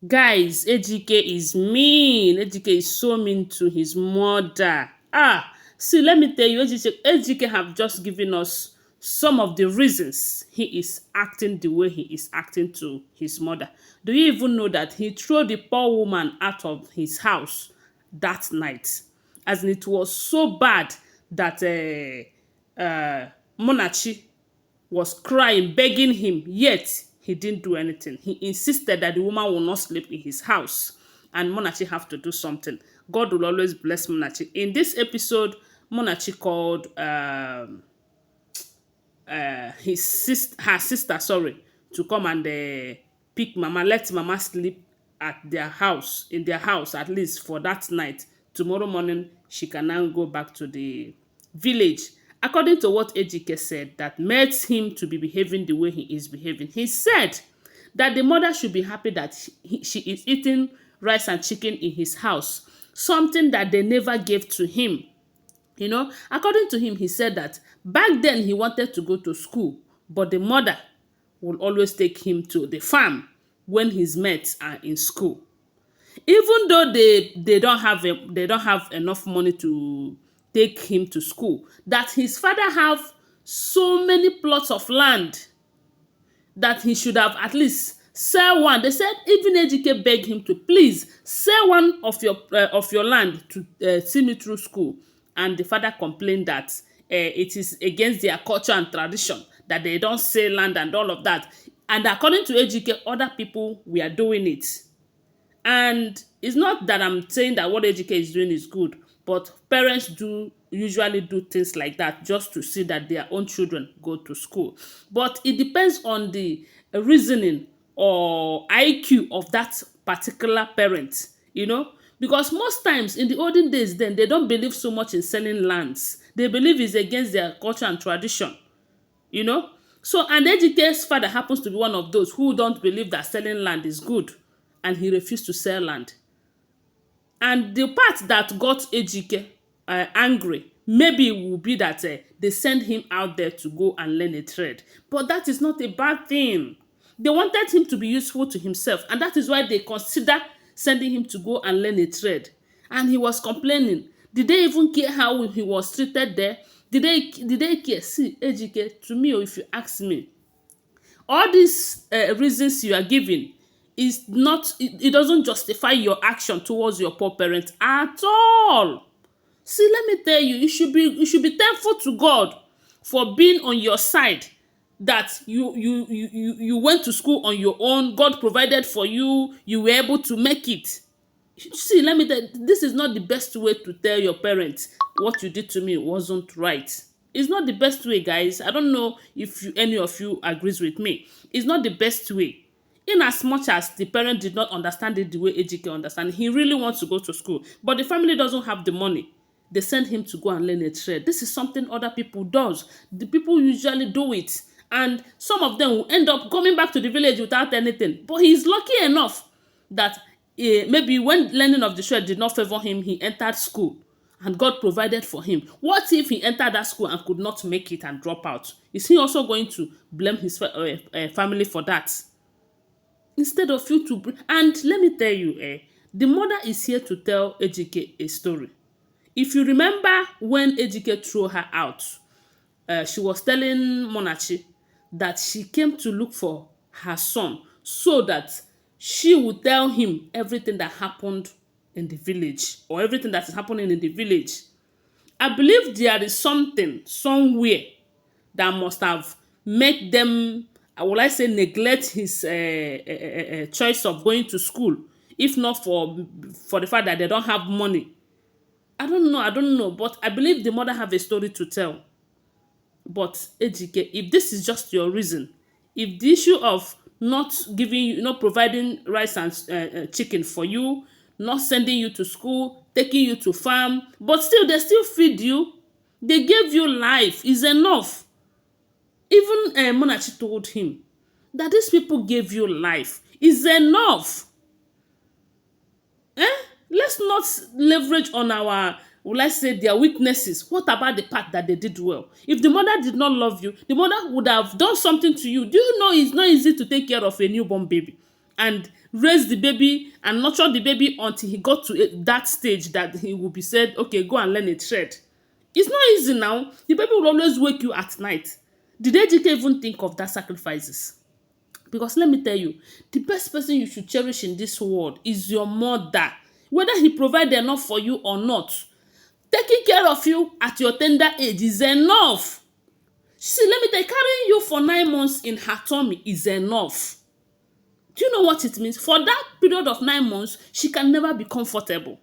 Guys, Ejike is mean. Ejike is so mean to his mother. See, let me tell you, Ejike have just given us some of the reasons he is acting the way he is acting to his mother. Do you even know that he threw the poor woman out of his house that night? As in, it was so bad that Monachi was crying, begging him, yet he didn't do anything. He insisted that the woman will not sleep in his house and Monachi have to do something. God will always bless Monachi. In this episode, Monachi called her sister, sorry, to come and pick Mama, let Mama sleep at their house, in their house at least for that night. Tomorrow morning, she can now go back to the village. According to what Ejike said, that made him to be behaving the way he is behaving. He said that the mother should be happy that she is eating rice and chicken in his house, something that they never gave to him. According to him, he said that back then he wanted to go to school, but the mother will always take him to the farm when his mates are in school. Even though they don't have enough money to take him to school, that his father have so many plots of land that he should have at least sell one. They said even Ejike begged him to please sell one of your land to see me through school, and the father complained that it is against their culture and tradition that they don't sell land and all of that. And according to Ejike, other people were doing it. And it's not that I'm saying that what Ejike is doing is good, but parents do usually do things like that just to see that their own children go to school. But it depends on the reasoning or IQ of that particular parent, because most times in the olden days then they don't believe so much in selling lands. They believe it's against their culture and tradition, you know. So, and Ejike's father happens to be one of those who don't believe that selling land is good, and he refused to sell land. And the part that got Ejike angry maybe will be that they send him out there to go and learn a trade. But that is not a bad thing. They wanted him to be useful to himself, and that is why they consider sending him to go and learn a trade. And he was complaining. Did they even care how he was treated there? Did they care? See, Ejike, to me, or if you ask me, all these reasons you are giving is not, it doesn't justify your action towards your poor parents at all. See, let me tell you, you should be thankful to God for being on your side, that you went to school on your own. God provided for you. You were able to make it. See, let me tell you, this is not the best way to tell your parents what you did to me wasn't right. It's not the best way, guys. I don't know if any of you agrees with me. It's not the best way. In as much as the parent did not understand it the way Ejike understand, he really wants to go to school, but the family doesn't have the money. They send him to go and learn a trade. This is something other people does. The people usually do it, and some of them will end up coming back to the village without anything. But he is lucky enough that maybe when learning of the trade did not favor him, he entered school and God provided for him. What if he entered that school and could not make it and drop out? Is he also going to blame his family for that? Instead of you to and let me tell you, the mother is here to tell Ejike a story. If you remember when Ejike threw her out, she was telling Monachi that she came to look for her son so that she would tell him everything that happened in the village, or everything that is happening in the village. I believe there is something somewhere that must have made them, will I say, neglect his choice of going to school, if not for the fact that they don't have money. I don't know, but I believe the mother have a story to tell. But Ejike, if this is just your reason, if the issue of not giving you, not providing rice and chicken for you, not sending you to school, taking you to farm, but still they still feed you, they gave you life, is enough. Even Monachi told him that these people gave you life, is enough. Eh? Let's not leverage on our, let's say, their weaknesses. What about the part that they did well? If the mother did not love you, the mother would have done something to you. Do you know it's not easy to take care of a newborn baby? and raise the baby and nurture the baby until he got to that stage that he will be said, okay, go and learn a trade. It's not easy now. The baby will always wake you at night. Did Ejike even think of that sacrifices? Because let me tell you, the best person you should cherish in this world is your mother. Whether he provide enough for you or not, taking care of you at your tender age is enough. See, let me tell you, carrying you for 9 months in her tummy is enough. Do you know what it means? For that period of 9 months, she can never be comfortable.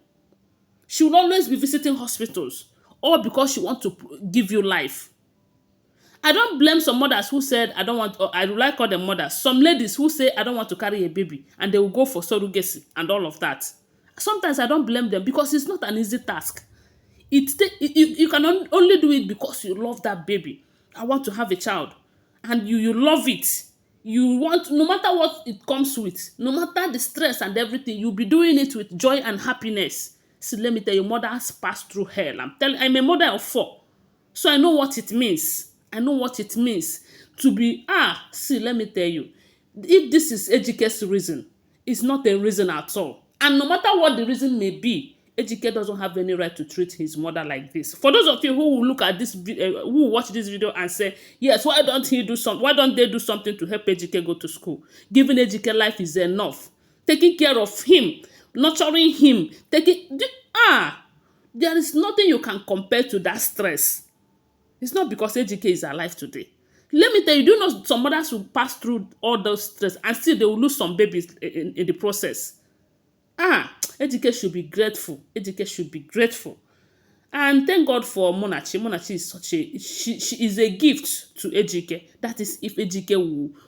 She will always be visiting hospitals, all because she wants to give you life. I don't blame some mothers who said, I don't want, or I would like call them mothers. Some ladies who say, I don't want to carry a baby, and they will go for surrogacy and all of that. Sometimes I don't blame them because it's not an easy task. You can only do it because you love that baby. I want to have a child, and you love it. You want, no matter what it comes with, no matter the stress and everything, you'll be doing it with joy and happiness. See, let me tell you, mothers pass through hell. I'm a mother of 4, so I know what it means. I know what it means to be, see, let me tell you, if this is Ejike's reason, it's not a reason at all. And no matter what the reason may be, Ejike doesn't have any right to treat his mother like this. For those of you who will look at this, who will watch this video and say, yes, why don't they do something to help Ejike go to school? Giving Ejike life is enough. Taking care of him, nurturing him, there is nothing you can compare to that stress. It's not because Ejike is alive today. Let me tell you, do you know some mothers will pass through all those stress and still they will lose some babies in the process. Ejike should be grateful. Ejike should be grateful. And thank God for Munachi. Munachi is she is a gift to Ejike. That is if Ejike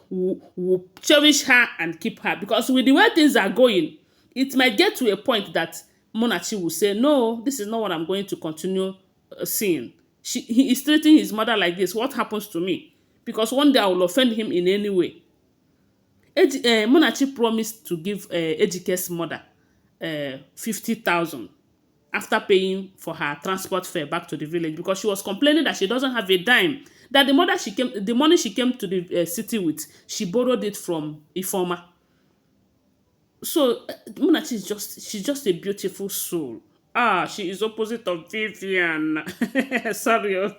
will cherish her and keep her. Because with the way things are going, it might get to a point that Munachi will say, no, this is not what I'm going to continue seeing. He is treating his mother like this. What happens to me? Because one day I will offend him in any way. Munachi promised to give Ejike's mother 50,000 after paying for her transport fare back to the village because she was complaining that she doesn't have a dime. That the money she came to the city with, she borrowed it from Ifoma. So Munachi she's just a beautiful soul. She is opposite of Vivian. Sorry.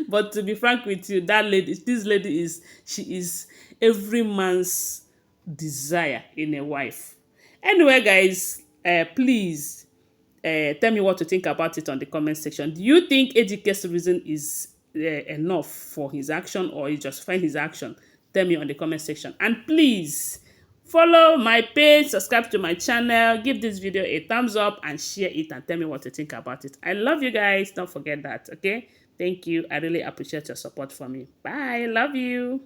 But to be frank with you, this lady is every man's desire in a wife. Anyway, guys, please tell me what to think about it on the comment section. Do you think Ejike's reason is enough for his action or he justifying his action? Tell me on the comment section. And please follow my page, subscribe to my channel, give this video a thumbs up and share it and tell me what to think about it. I love you guys. Don't forget that, okay? Thank you. I really appreciate your support for me. Bye. Love you.